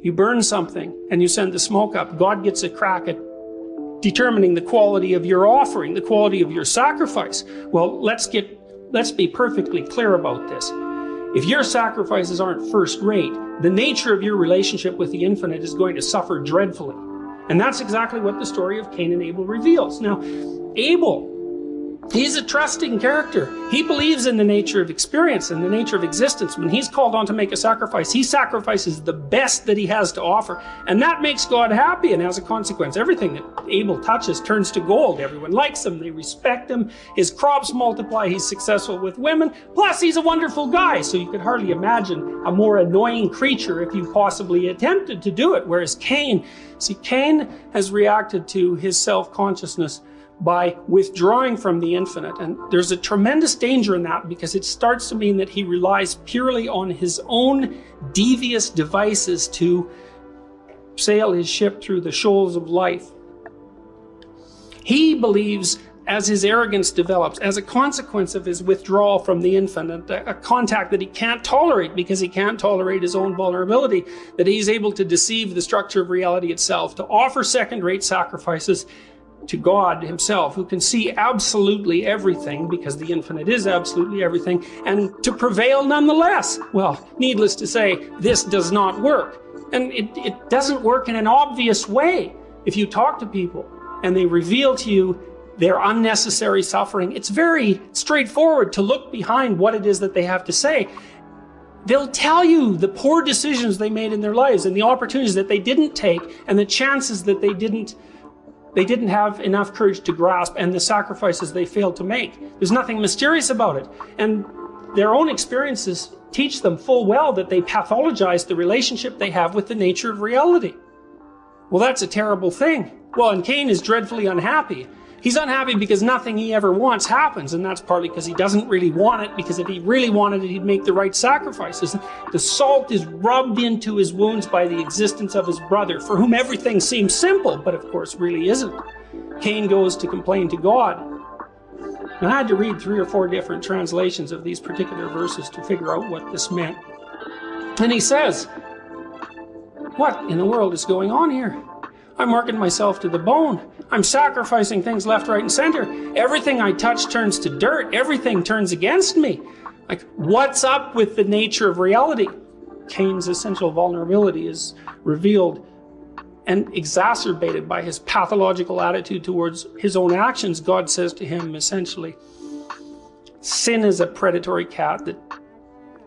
You burn something and you send the smoke up. God gets a crack at determining the quality of your offering, the quality of your sacrifice. Well, let's be perfectly clear about this. If your sacrifices aren't first rate, the nature of your relationship with the infinite is going to suffer dreadfully. And that's exactly what the story of Cain and Abel reveals. Now, Abel, he's a trusting character. He believes in the nature of experience and the nature of existence. When he's called on to make a sacrifice, he sacrifices the best that he has to offer. And that makes God happy. And as a consequence, everything that Abel touches turns to gold. Everyone likes him. They respect him. His crops multiply. He's successful with women. Plus, he's a wonderful guy. So you could hardly imagine a more annoying creature if you possibly attempted to do it. Whereas Cain has reacted to his self-consciousness by withdrawing from the infinite. And there's a tremendous danger in that, because it starts to mean that he relies purely on his own devious devices to sail his ship through the shoals of life. He believes, as his arrogance develops, as a consequence of his withdrawal from the infinite, a contact that he can't tolerate because he can't tolerate his own vulnerability, that he's able to deceive the structure of reality itself, to offer second-rate sacrifices to God himself, who can see absolutely everything, because the infinite is absolutely everything, and to prevail nonetheless. Well, needless to say, this does not work. And it doesn't work in an obvious way. If you talk to people and they reveal to you their unnecessary suffering, it's very straightforward to look behind what it is that they have to say. They'll tell you the poor decisions they made in their lives, and the opportunities that they didn't take, and the chances that they didn't have enough courage to grasp, and the sacrifices they failed to make. There's nothing mysterious about it. And their own experiences teach them full well that they pathologize the relationship they have with the nature of reality. Well, that's a terrible thing. Well, and Cain is dreadfully unhappy. He's unhappy because nothing he ever wants happens, and that's partly because he doesn't really want it, because if he really wanted it, he'd make the right sacrifices. The salt is rubbed into his wounds by the existence of his brother, for whom everything seems simple, but of course really isn't. Cain goes to complain to God. And I had to read 3 or 4 different translations of these particular verses to figure out what this meant. And he says, what in the world is going on here? I'm working myself to the bone. I'm sacrificing things left, right, and center. Everything I touch turns to dirt. Everything turns against me. Like, what's up with the nature of reality? Cain's essential vulnerability is revealed and exacerbated by his pathological attitude towards his own actions. God says to him, essentially, sin is a predatory cat that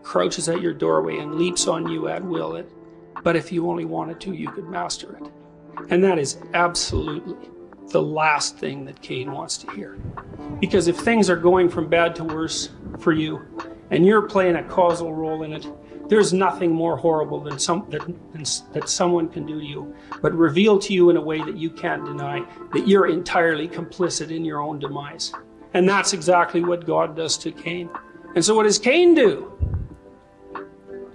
crouches at your doorway and leaps on you at will. But if you only wanted to, you could master it. And that is absolutely the last thing that Cain wants to hear. Because if things are going from bad to worse for you, and you're playing a causal role in it, there's nothing more horrible than that someone can do to you, but reveal to you in a way that you can't deny that you're entirely complicit in your own demise. And that's exactly what God does to Cain. And so what does Cain do?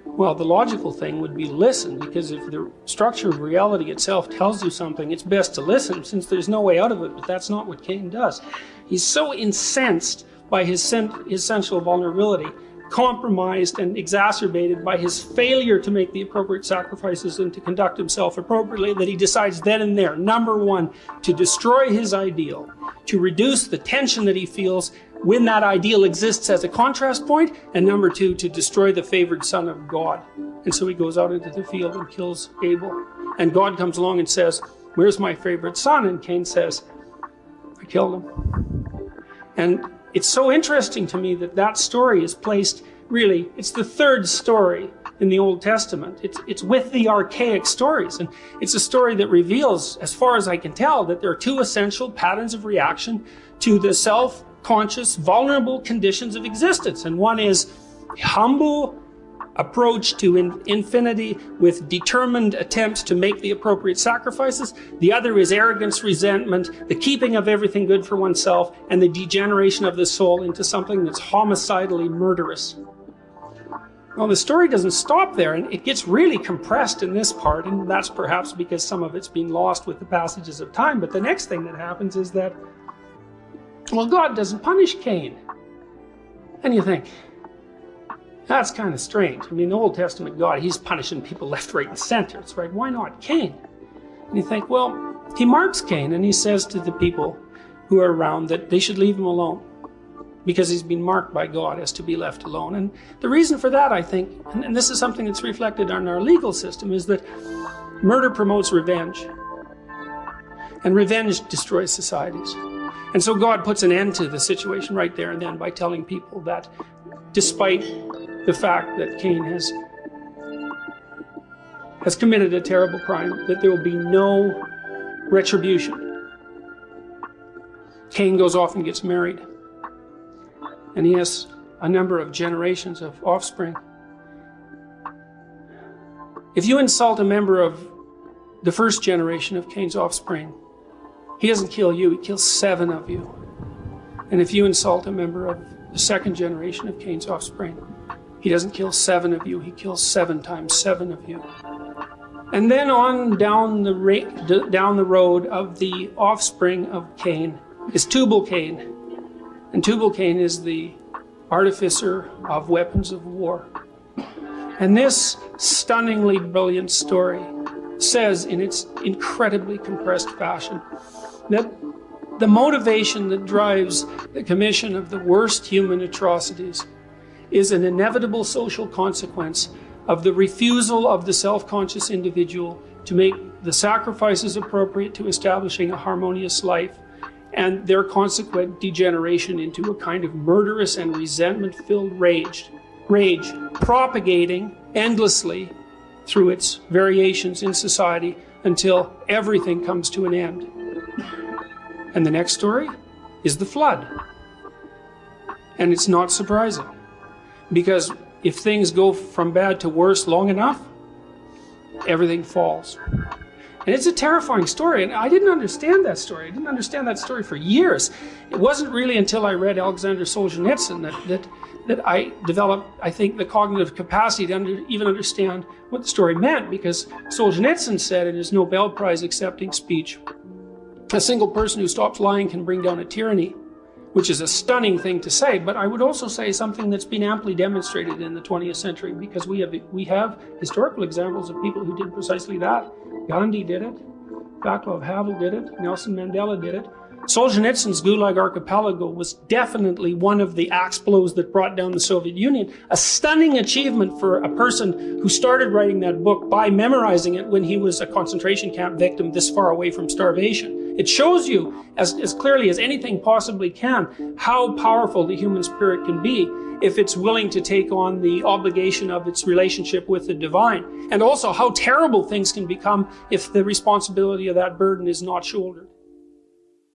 Well, the logical thing would be listen, because if the structure of reality itself tells you something, it's best to listen, since there's no way out of it. But that's not what Cain does. He's so incensed by his sensual vulnerability, compromised and exacerbated by his failure to make the appropriate sacrifices and to conduct himself appropriately, that he decides then and there, number one, to destroy his ideal, to reduce the tension that he feels when that ideal exists as a contrast point, and number two, to destroy the favored son of God. And so he goes out into the field and kills Abel. And God comes along and says, where's my favorite son? And Cain says, I killed him. And it's so interesting to me that that story is placed, really, it's the third story in the Old Testament. It's with the archaic stories. And it's a story that reveals, as far as I can tell, that there are 2 essential patterns of reaction to the self-conscious, vulnerable conditions of existence. And one is humble approach to infinity with determined attempts to make the appropriate sacrifices. The other is arrogance, resentment, the keeping of everything good for oneself, and the degeneration of the soul into something that's homicidally murderous. Well, the story doesn't stop there, and it gets really compressed in this part, and that's perhaps because some of it's been lost with the passages of time. But the next thing that happens is that, well, God doesn't punish Cain. And you think, That's kind of strange. I mean, the Old Testament God, he's punishing people left, right, and center. It's right, why not Cain? And you think, well, he marks Cain and he says to the people who are around that they should leave him alone because he's been marked by God as to be left alone. And the reason for that, I think, and this is something that's reflected on our legal system, is that murder promotes revenge. And revenge destroys societies. And so God puts an end to the situation right there and then by telling people that despite the fact that Cain has committed a terrible crime, that there will be no retribution. Cain goes off and gets married. And he has a number of generations of offspring. If you insult a member of the first generation of Cain's offspring, he doesn't kill you, he kills 7 of you. And if you insult a member of the second generation of Cain's offspring, he doesn't kill 7 of you, he kills 7 times 7 of you. And then on down the road of the offspring of Cain is Tubal-Cain. And Tubal-Cain is the artificer of weapons of war. And this stunningly brilliant story says in its incredibly compressed fashion that the motivation that drives the commission of the worst human atrocities is an inevitable social consequence of the refusal of the self-conscious individual to make the sacrifices appropriate to establishing a harmonious life, and their consequent degeneration into a kind of murderous and resentment-filled rage propagating endlessly through its variations in society until everything comes to an end. And the next story is the flood. And it's not surprising, because if things go from bad to worse long enough, everything falls. And it's a terrifying story, and I didn't understand that story. I didn't understand that story for years. It wasn't really until I read Alexander Solzhenitsyn that I developed, I think, the cognitive capacity to even understand what the story meant, because Solzhenitsyn said in his Nobel Prize accepting speech, a single person who stops lying can bring down a tyranny, which is a stunning thing to say, but I would also say something that's been amply demonstrated in the 20th century, because we have historical examples of people who did precisely that. Gandhi did it, Václav Havel did it, Nelson Mandela did it. Solzhenitsyn's Gulag Archipelago was definitely one of the axe blows that brought down the Soviet Union. A stunning achievement for a person who started writing that book by memorizing it when he was a concentration camp victim this far away from starvation. It shows you, as clearly as anything possibly can, how powerful the human spirit can be if it's willing to take on the obligation of its relationship with the divine. And also how terrible things can become if the responsibility of that burden is not shouldered.